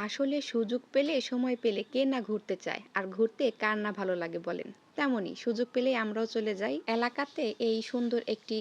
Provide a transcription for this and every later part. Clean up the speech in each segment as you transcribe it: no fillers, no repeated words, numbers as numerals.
আসলে সুযোগ পেলে সময় পেলে কে না ঘুরতে চায় আর ঘুরতে কার না ভালো লাগে বলেন। তেমনই সুযোগ পেলেই আমরাও চলে যাই এলাকাতে এই সুন্দর একটি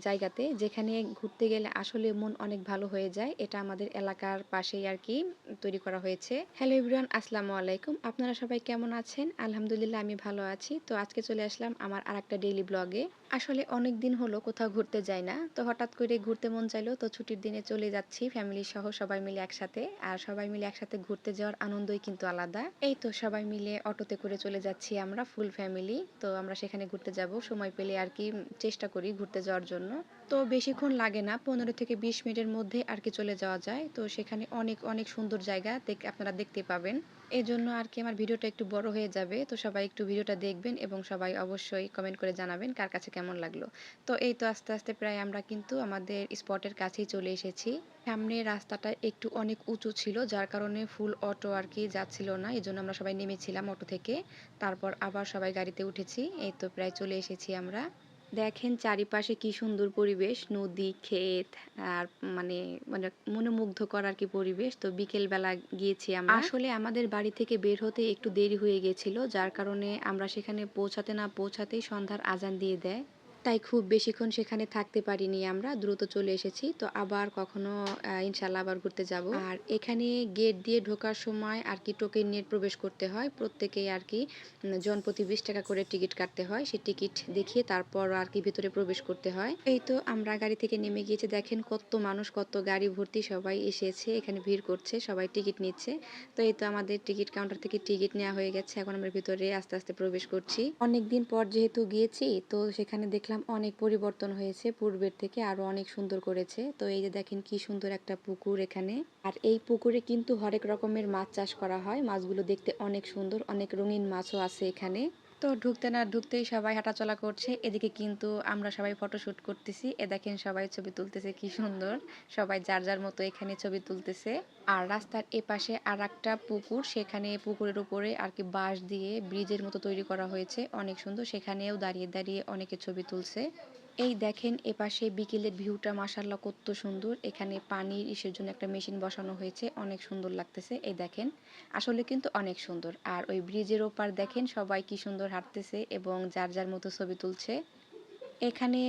জায়গাতে যেখানে ঘুরতে গেলে আসলে মন অনেক ভালো হয়ে যায়। এটা আমাদের এলাকার পাশেই আর কি তৈরি করা হয়েছে। হ্যালো এভরিওয়ান, আসসালামু আলাইকুম। আপনারা সবাই কেমন আছেন? আলহামদুলিল্লাহ আমি ভালো আছি। তো আজকে চলে আসলাম আমার আরেকটা ডেইলি ব্লগে। আসলে অনেক দিন হলো কোথাও ঘুরতে যাই না, তো হঠাৎ করে ঘুরতে মন চাইলো, তো ছুটির দিনে চলে যাচ্ছি ফ্যামিলি সহ সবাই মিলে একসাথে। আর সবাই মিলে একসাথে ঘুরতে যাওয়ার আনন্দই কিন্তু আলাদা। এই তো সবাই মিলে অটোতে করে চলে যাচ্ছি আমরা ফুল ফ্যামিলি। তো আমরা সেখানে ঘুরতে যাব সময় পেলে আর কি চেষ্টা করি ঘুরতে যাওয়ার জন্য। তো বেশিক্ষণ লাগে না, 15 থেকে 20 মিনিটের মধ্যে আর কি চলে যাওয়া যায়। তো সেখানে অনেক অনেক সুন্দর জায়গা আপনারা দেখতে পাবেন। এজন্য আর কি আমার ভিডিওটা একটু বড় হয়ে যাবে। তো সবাই একটু ভিডিওটা দেখবেন এবং সবাই অবশ্যই কমেন্ট করে জানাবেন কার কাছে কেমন লাগলো। তো এই তো আস্তে আস্তে প্রায় আমরা কিন্তু আমাদের স্পটের কাছেই চলে এসেছি। সামনে রাস্তাটা একটু অনেক উঁচু ছিল, যার কারণে ফুল অটো আর কি যাচ্ছিল না। এজন্য আমরা সবাই নেমেছিলাম অটো থেকে, তারপর আবার সবাই গাড়িতে উঠেছি। এই তো প্রায় চলে এসেছি আমরা। দেখেন চারিপাশে কি সুন্দর পরিবেশ, নদী, ক্ষেত, আর মানে মানে মনোমুগ্ধকর আর কি পরিবেশ। তো বিকেল বেলা গিয়েছি আমরা। আসলে আমাদের বাড়ি থেকে বের হতে একটু দেরি হয়ে গেছিল, যার কারণে আমরা সেখানে পৌঁছাতে না পৌঁছাতেই সন্ধ্যার আজান দিয়ে দেয়। তাই খুব বেশিক্ষণ সেখানে থাকতে পারিনি, আমরা দ্রুত চলে এসেছি। তো আবার কখনো ইনশাল্লাহ আবার ঘুরতে যাব। আর এখানে গেট দিয়ে ঢোকার সময় আর কি টোকেন নিয়ে প্রবেশ করতে হয় প্রত্যেকেই আর কি। জনপ্রতি 20 টাকা করে টিকিট কাটতে হয়, সেই টিকিট দেখিয়ে তারপর আর কি ভিতরে প্রবেশ করতে হয়। এই তো আমরা গাড়ি থেকে নেমে গিয়েছি, দেখেন কত মানুষ, কত গাড়ি ভর্তি সবাই এসেছে, এখানে ভিড় করছে, সবাই টিকিট নিচ্ছে। তো এই তো আমাদের টিকিট কাউন্টার থেকে টিকিট নেওয়া হয়ে গেছে, এখন আমরা ভিতরে আস্তে আস্তে প্রবেশ করছি। অনেকদিন পর যেহেতু গিয়েছি, তো সেখানে দেখলাম অনেক পরিবর্তন হয়েছে, পূর্বের থেকে আরো অনেক সুন্দর করেছে। তো এই যে দেখেন কি সুন্দর একটা পুকুর এখানে। আর এই পুকুরে কিন্তু হরেক রকমের মাছ চাষ করা হয়, মাছগুলো দেখতে অনেক সুন্দর, অনেক রঙিন মাছও আছে এখানে। তো ঢুকতে না ঢুকতেই সবাই হাঁটাচলা করছে, এদিকে কিন্তু আমরা সবাই ফটোশুট করতেছি। এ দেখেন সবাই ছবি তুলতেছে, কি সুন্দর। সবাই যার যার মতো এখানে ছবি তুলতেছে। আর রাস্তার এপাশে আর একটা পুকুর, সেখানে পুকুরের উপরে আর কি বাঁশ দিয়ে ব্রিজের মতো তৈরি করা হয়েছে, অনেক সুন্দর। সেখানেও দাঁড়িয়ে দাঁড়িয়ে অনেকে ছবি তুলছে। এই দেখেন এপাশে বিকেলের ভিউটা মাশাআল্লাহ কত সুন্দর। এখানে পানির ইসের জন্য একটা মেশিন বসানো হয়েছে, অনেক সুন্দর লাগতেছে। এই দেখেন আসলে কিন্তু অনেক সুন্দর। আর ওই ব্রিজের ওপার দেখেন সবাই কি সুন্দর হাঁটতেছে এবং যার যার মতো ছবি তুলছে। এখানে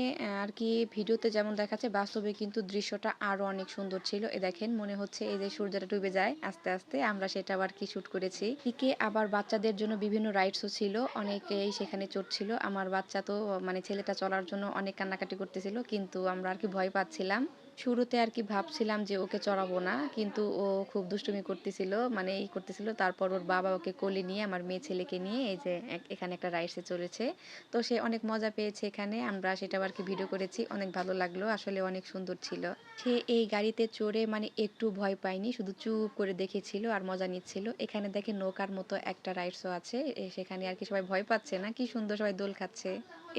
আর কি ভিডিওতে যেমন দেখাচ্ছে, বাস্তবে কিন্তু দৃশ্যটা আরো অনেক সুন্দর ছিল। এ দেখেন মনে হচ্ছে এই যে সূর্যটা ডুবে যায় আস্তে আস্তে, আমরা সেটা আবার কি শুট করেছি। এদিকে আবার বাচ্চাদের জন্য বিভিন্ন রাইডসও ছিল, অনেকেই সেখানে চড়ছিল। আমার বাচ্চা তো মানে ছেলেটা চলার জন্য অনেক কান্নাকাটি করতেছিল, কিন্তু আমরা আর কি ভয় পাচ্ছিলাম। শুরুতে আর কি ভাবছিলাম যে ওকে চড়াবো না, কিন্তু ও খুব দুষ্টুমি করতেছিল, মানে এই করতেছিল। তারপর ওর বাবা ওকে কোলে নিয়ে, আমার মেয়ে ছেলেকে নিয়ে এই যে এখানে একটা রাইডসে চলেছে। তো সে অনেক মজা পেয়েছে এখানে, আমরা সেটাও আর কি ভিডিও করেছি, অনেক ভালো লাগলো, আসলে অনেক সুন্দর ছিল। সে এই গাড়িতে চড়ে মানে একটু ভয় পায়নি, শুধু চুপ করে দেখেছিল আর মজা নিচ্ছিল। এখানে দেখে নৌকার মতো একটা রাইডসও আছে, সেখানে আর কি সবাই ভয় পাচ্ছে না, কি সুন্দর সবাই দোল খাচ্ছে।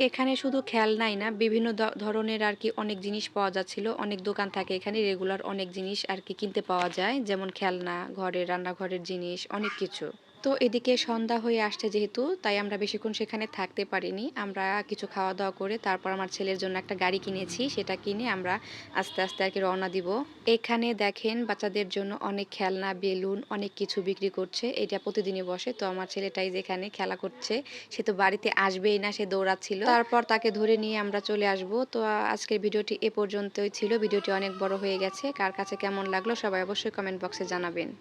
এখানে শুধু খেলনাই না, বিভিন্ন ধরনের আর কি অনেক জিনিস পাওয়া যাচ্ছিল। অনেক দোকান থাকে এখানে, রেগুলার অনেক জিনিস আর কি কিনতে পাওয়া যায়, যেমন খেলনা, ঘরের রান্নাঘরের জিনিস, অনেক কিছু। তো এদিকে সন্ধ্যা হয়ে আসছে যেহেতু, তাই আমরা বেশিক্ষণ সেখানে থাকতে পারিনি। আমরা কিছু খাওয়া দাওয়া করে তারপর আমার ছেলের জন্য একটা গাড়ি কিনেছি, সেটা কিনে আমরা আস্তে আস্তে আর কি রওনা দিব। এখানে দেখেন বাচ্চাদের জন্য অনেক খেলনা, বেলুন, অনেক কিছু বিক্রি করছে। এটা প্রতিদিনই বসে। তো আমার ছেলেটাই যেখানে খেলা করছে, সে তো বাড়িতে আসবেই না, সে দৌড়াচ্ছিল। তারপর তাকে ধরে নিয়ে আমরা চলে আসব। তো আজকের ভিডিওটি এ পর্যন্তই ছিল। ভিডিওটি অনেক বড় হয়ে গেছে, কার কাছে কেমন লাগলো সবাই অবশ্যই কমেন্ট বক্সে জানাবেন।